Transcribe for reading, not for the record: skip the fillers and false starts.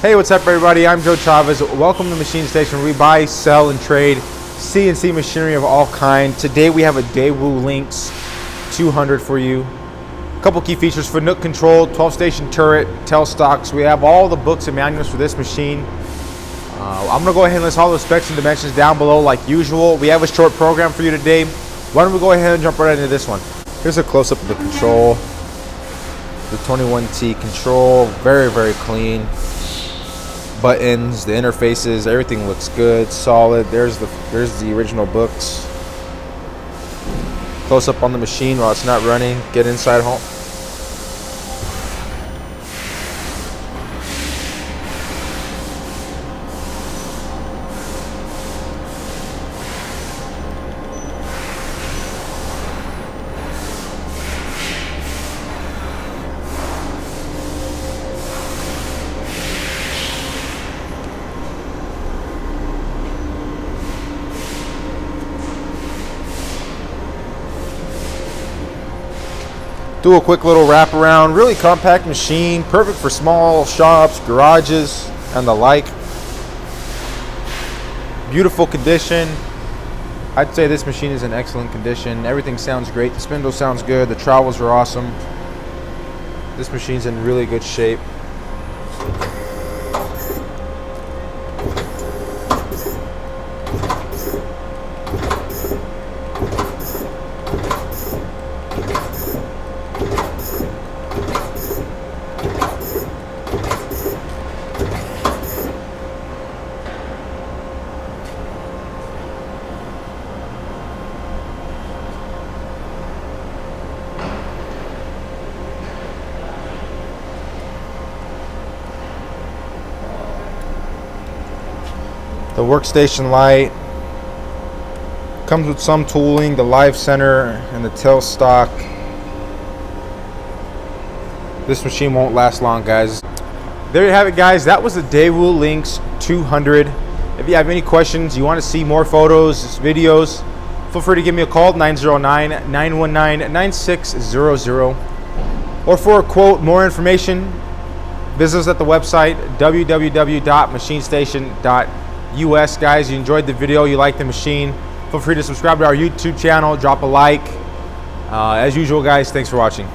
Hey, what's up everybody? I'm Joe Chavez. Welcome to MachineStation, where we buy, sell, and trade CNC machinery of all kinds. Today we have a Daewoo Lynx 200 for you. A couple key features: Fanuc control, 12-station turret, tailstocks. We have all the books and manuals for this machine. I'm gonna go ahead and list all the specs and dimensions down below like usual. We have a short program for you today. Why don't we go ahead and jump right into this one? Here's a close-up of the control. The 21T control, very clean. Buttons, the interfaces, everything looks good, solid. There's the original books. Close up on the machine while it's not running. Get inside home. Do a quick little wrap around. Really compact machine, perfect for small shops, garages, and the like. Beautiful condition. I'd say this machine is in excellent condition. Everything sounds great. The spindle sounds good. The trowels are awesome. This machine's in really good shape. The workstation light comes with some tooling, the live center and the tailstock. This machine won't last long, guys. There you have it, guys. That was the Daewoo Lynx 200. If you have any questions, you want to see more photos, videos, feel free to give me a call, 909-919-9600. Or for a quote, more information, visit us at the website, www.machinestation.us. Guys, you enjoyed the video, you like the machine, feel free to subscribe to our YouTube channel, drop a like. As usual, guys, thanks for watching.